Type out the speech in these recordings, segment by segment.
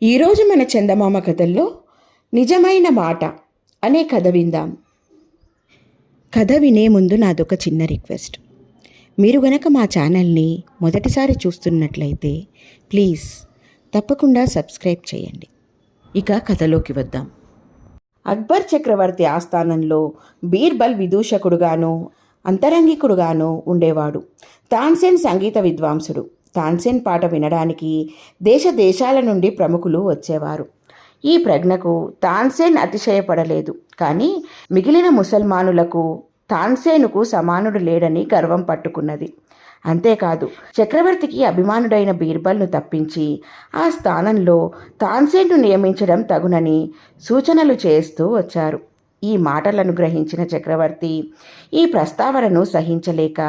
ఈరోజు మన చందమామ కథల్లో నిజమైన మాట అనే కథ విందాం. కథ వినే ముందు నాదొక చిన్న రిక్వెస్ట్. మీరు గనక మా ఛానల్ని మొదటిసారి చూస్తున్నట్లయితే ప్లీజ్ తప్పకుండా సబ్స్క్రైబ్ చేయండి. ఇక కథలోకి వద్దాం. అక్బర్ చక్రవర్తి ఆస్థానంలో బీర్బల్ విదూషకుడుగాను అంతరంగికుడుగాను ఉండేవాడు. తాన్సేన్ సంగీత విద్వాంసుడు. తాన్సేన్ పాట వినడానికి దేశ దేశాల నుండి ప్రముఖులు వచ్చేవారు. ఈ ప్రజ్ఞకు తాన్సేన్ అతిశయపడలేదు. కానీ మిగిలిన ముసల్మానులకు తాన్సేనుకు సమానుడు లేడని గర్వం పట్టుకున్నది. అంతేకాదు, చక్రవర్తికి అభిమానుడైన బీర్బల్ను తప్పించి ఆ స్థానంలో తాన్సేన్ను నియమించడం తగునని సూచనలు చేస్తూ వచ్చారు. ఈ మాటలను గ్రహించిన చక్రవర్తి ఈ ప్రస్తావనను సహించలేక,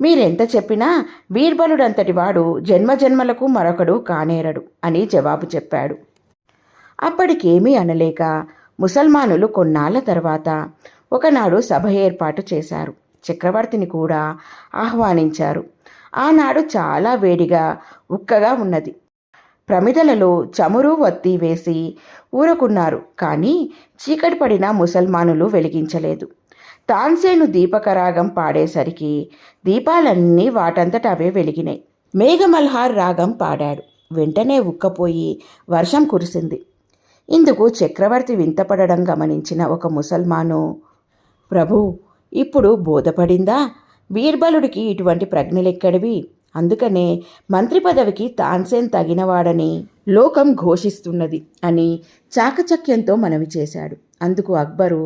మీరెంత చెప్పినా బీర్బలుడంతటి వాడు జన్మజన్మలకు మరొకడు కానేరడు అని జవాబు చెప్పాడు. అప్పటికేమీ అనలేక ముసల్మానులు కొన్నాళ్ల తర్వాత ఒకనాడు సభ ఏర్పాటు చేశారు. చక్రవర్తిని కూడా ఆహ్వానించారు. ఆనాడు చాలా వేడిగా ఉక్కగా ఉన్నది. ప్రమిదలలో చమురు వత్తి వేసి ఊరుకున్నారు. కానీ చీకటి పడిన ముసల్మానులు వెలిగించలేదు. తాన్సేను దీపకరాగం పాడేసరికి దీపాలన్నీ వాటంతట అవే వెలిగినాయి. మేఘమల్హార్ రాగం పాడాడు. వెంటనే ఉక్కపోయి వర్షం కురిసింది. ఇందుకు చక్రవర్తి వింతపడడం గమనించిన ఒక ముసల్మాను, ప్రభు, ఇప్పుడు బోధపడిందా? బీర్బలుడికి ఇటువంటి ప్రజ్ఞలెక్కడివి? అందుకనే మంత్రి పదవికి తాన్సేన్ తగినవాడని లోకం ఘోషిస్తున్నది అని చాకచక్యంతో మనవి చేశాడు. అందుకు అక్బరు,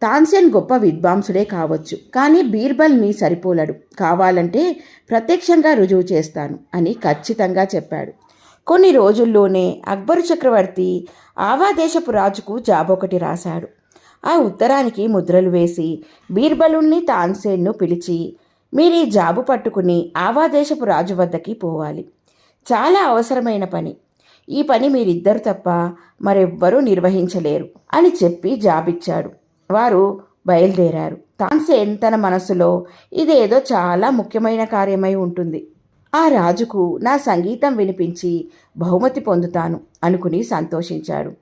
తాన్సేన్ గొప్ప విద్వాంసుడే కావచ్చు, కానీ బీర్బల్ని సరిపోలడు. కావాలంటే ప్రత్యక్షంగా రుజువు చేస్తాను అని ఖచ్చితంగా చెప్పాడు. కొన్ని రోజుల్లోనే అక్బరు చక్రవర్తి ఆవాదేశపు రాజుకు జాబొకటి రాశాడు. ఆ ఉత్తరానికి ముద్రలు వేసి బీర్బలుణ్ణి తాన్సేన్ను పిలిచి, మీరు ఈ జాబు పట్టుకుని ఆవాదేశపు రాజు వద్దకి పోవాలి. చాలా అవసరమైన పని. ఈ పని మీరిద్దరు తప్ప మరెవ్వరూ నిర్వహించలేరు అని చెప్పి జాబిచ్చాడు. వారు బయలుదేరారు. తాన్సేన్ తన మనసులో ఇదేదో చాలా ముఖ్యమైన కార్యమై ఉంటుంది, ఆ రాజుకు నా సంగీతం వినిపించి బహుమతి పొందుతాను అనుకుని సంతోషించాడు.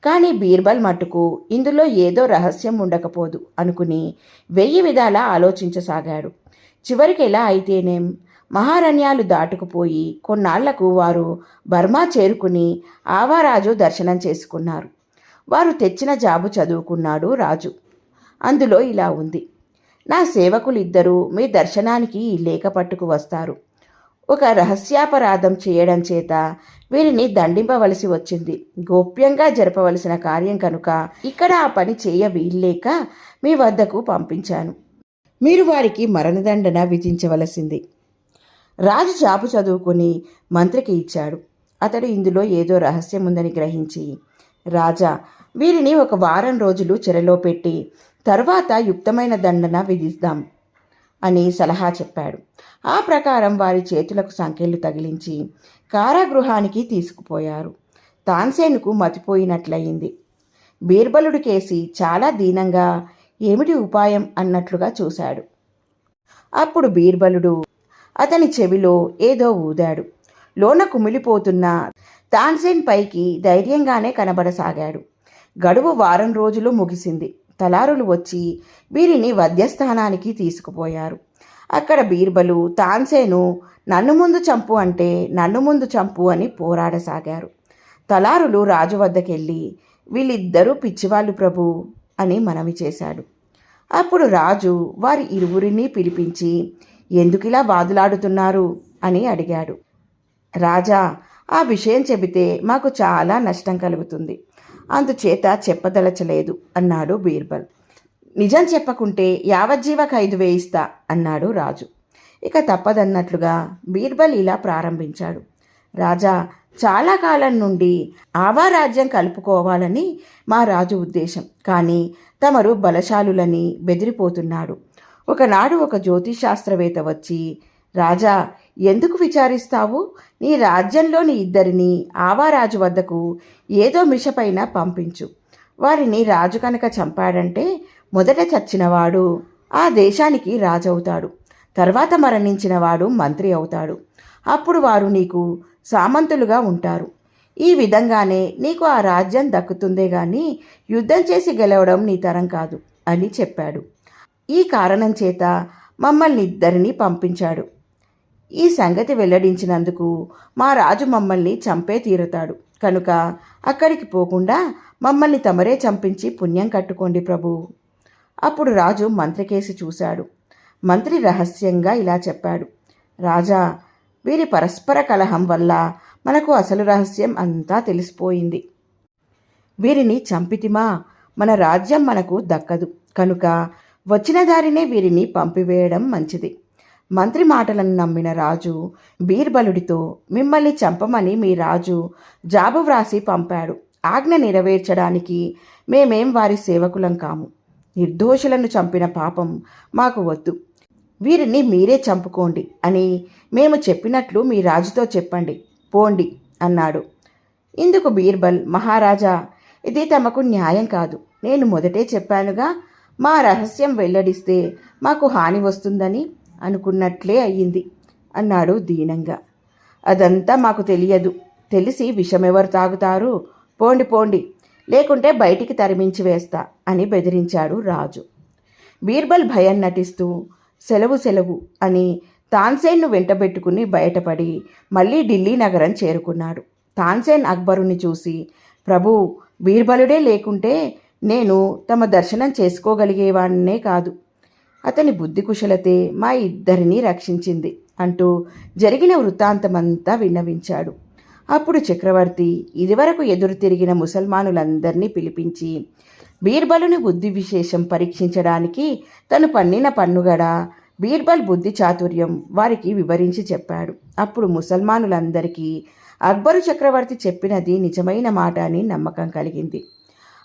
కానీ బీర్బల్ మట్టుకు ఇందులో ఏదో రహస్యం ఉండకపోదు అనుకుని 1000 విధాలా ఆలోచించసాగాడు. చివరికి ఎలా అయితేనేం మహారణ్యాలు దాటుకుపోయి కొన్నాళ్లకు వారు బర్మా చేరుకుని ఆవారాజు దర్శనం చేసుకున్నారు. వారు తెచ్చిన జాబు చదువుకున్నాడు రాజు. అందులో ఇలా ఉంది: నా సేవకులిద్దరూ మీ దర్శనానికి ఈ లేఖ పట్టుకు వస్తారు. ఒక రహస్యాపరాధం చేయడం చేత వీరిని దండింపవలసి వచ్చింది. గోప్యంగా జరపవలసిన కార్యం కనుక ఇక్కడ ఆ పని చేయ వీల్లేక మీ వద్దకు పంపించాను. మీరు వారికి మరణదండన విధించవలసింది. రాజు జాబు చదువుకుని మంత్రికి ఇచ్చాడు. అతడు ఇందులో ఏదో రహస్యం ఉందని గ్రహించి, రాజా, వీరిని 1 వారం రోజులు చెరలో పెట్టి తర్వాత యుక్తమైన దండన విధిద్దాం అని సలహా చెప్పాడు. ఆ ప్రకారం వారి చేతులకు సంకెళ్ళు తగిలించి కారాగృహానికి తీసుకుపోయారు. తాన్సేనుకు మతిపోయినట్లయింది. బీర్బలుడి కేసి చాలా దీనంగా ఏమిటి ఉపాయం అన్నట్లుగా చూశాడు. అప్పుడు బీర్బలుడు అతని చెవిలో ఏదో ఊదాడు. లోన కుమిలిపోతున్న తాన్సేన్ పైకి ధైర్యంగానే కనబడసాగాడు. గడువు 1 వారం రోజులు ముగిసింది. తలారులు వచ్చి వీరిని వధ్యస్థానానికి తీసుకుపోయారు. అక్కడ బీర్బలు తాన్సేను నన్ను ముందు చంపు అంటే నన్ను ముందు చంపు అని పోరాడసాగారు. తలారులు రాజు వద్దకెళ్ళి, వీళ్ళిద్దరూ పిచ్చివాళ్ళు ప్రభు అని మనవి చేశాడు. అప్పుడు రాజు వారి ఇరువురిని పిలిపించి, ఎందుకిలా వాదులాడుతున్నారు అని అడిగాడు. రాజా, ఆ విషయం చెబితే మాకు చాలా నష్టం కలుగుతుంది, అందుచేత చెప్పదలచలేదు అన్నాడు బీర్బల్. నిజం చెప్పకుంటే యావజ్జీవ ఖైదు వేయిస్తా అన్నాడు రాజు. ఇక తప్పదన్నట్లుగా బీర్బల్ ఇలా ప్రారంభించాడు. రాజా, చాలా కాలం నుండి ఆవారాజ్యం కలుపుకోవాలని మా రాజు ఉద్దేశం. కానీ తమరు బలశాలులని బెదిరిపోతున్నాడు. ఒకనాడు ఒక జ్యోతిశాస్త్రవేత్త వచ్చి, రాజా, ఎందుకు విచారిస్తావు? నీ రాజ్యంలోని 2 ఆవారాజు వద్దకు ఏదో మిషపైన పంపించు. వారిని రాజు కనుక చంపాడంటే మొదట చచ్చినవాడు ఆ దేశానికి రాజవుతాడు, తర్వాత మరణించిన వాడు మంత్రి అవుతాడు. అప్పుడు వారు నీకు సామంతులుగా ఉంటారు. ఈ విధంగానే నీకు ఆ రాజ్యం దక్కుతుందే గాని యుద్ధం చేసి గెలవడం నీ తరం కాదు అని చెప్పాడు. ఈ కారణం చేత మమ్మల్ని ఇద్దరినీ పంపించాడు. ఈ సంగతి వెల్లడించినందుకు మా రాజు మమ్మల్ని చంపే తీరుతాడు కనుక అక్కడికి పోకుండా మమ్మల్ని తమరే చంపించి పుణ్యం కట్టుకోండి ప్రభు. అప్పుడు రాజు మంత్రికేసి చూశాడు. మంత్రి రహస్యంగా ఇలా చెప్పాడు. రాజా, వీరి పరస్పర కలహం వల్ల మనకు అసలు రహస్యం అంతా తెలిసిపోయింది. వీరిని చంపితిమా మన రాజ్యం మనకు దక్కదు కనుక వచ్చిన దారినే వీరిని పంపివేయడం మంచిది. మంత్రి మాటలను నమ్మిన రాజు బీర్బలుడితో, మిమ్మల్ని చంపమని మీ రాజు జాబు వ్రాసి పంపాడు. ఆజ్ఞ నెరవేర్చడానికి మేమేం వారి సేవకులం కాము. నిర్దోషులను చంపిన పాపం మాకు వద్దు. వీరిని మీరే చంపుకోండి అని మేము చెప్పినట్లు మీ రాజుతో చెప్పండి, పోండి అన్నాడు. ఇందుకు బీర్బల్, మహారాజా, ఇది తమకు న్యాయం కాదు. నేను మొదటే చెప్పానుగా, మా రహస్యం వెల్లడిస్తే మాకు హాని వస్తుందని. అనుకున్నట్లే అయ్యింది అన్నాడు దీనంగా. అదంతా మాకు తెలియదు. తెలిసి విషమెవరు తాగుతారు? పోండి పోండి, లేకుంటే బయటికి తరిమించి వేస్తా అని బెదిరించాడు రాజు. బీర్బల్ భయం నటిస్తూ సెలవు సెలవు అని తాన్సేన్ను వెంటబెట్టుకుని బయటపడి మళ్ళీ ఢిల్లీ నగరం చేరుకున్నాడు. తాన్సేన్ అక్బరుని చూసి, ప్రభు, బీర్బలుడే లేకుంటే నేను తమ దర్శనం చేసుకోగలిగేవాణ్ణే కాదు. అతని బుద్ధి కుశలతే మా ఇద్దరినీ రక్షించింది అంటూ జరిగిన వృత్తాంతమంతా విన్నవించాడు. అప్పుడు చక్రవర్తి ఇదివరకు ఎదురు తిరిగిన ముసల్మానులందరినీ పిలిపించి బీర్బలుని బుద్ధి విశేషం పరీక్షించడానికి తను పన్నిన పన్నుగడ, బీర్బల్ బుద్ధి చాతుర్యం వారికి వివరించి చెప్పాడు. అప్పుడు ముసల్మానులందరికీ అక్బరు చక్రవర్తి చెప్పినది నిజమైన మాట అని నమ్మకం కలిగింది.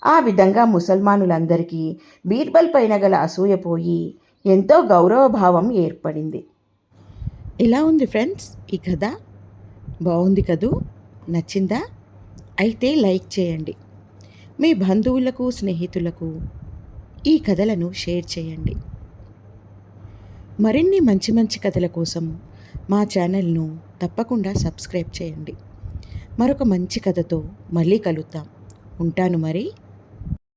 ఆ విధంగా ముసల్మానులందరికీ బీర్బల్ పైన గల అసూయ పోయి ఎంతో గౌరవభావం ఏర్పడింది. ఇలా ఉంది ఫ్రెండ్స్ ఈ కథ. బాగుంది కదూ? నచ్చిందా? అయితే లైక్ చేయండి. మీ బంధువులకు, స్నేహితులకు ఈ కథలను షేర్ చేయండి. మరిన్ని మంచి మంచి కథల కోసం మా ఛానల్ను తప్పకుండా సబ్స్క్రైబ్ చేయండి. మరొక మంచి కథతో మళ్ళీ కలుద్దాం. ఉంటాను మరి.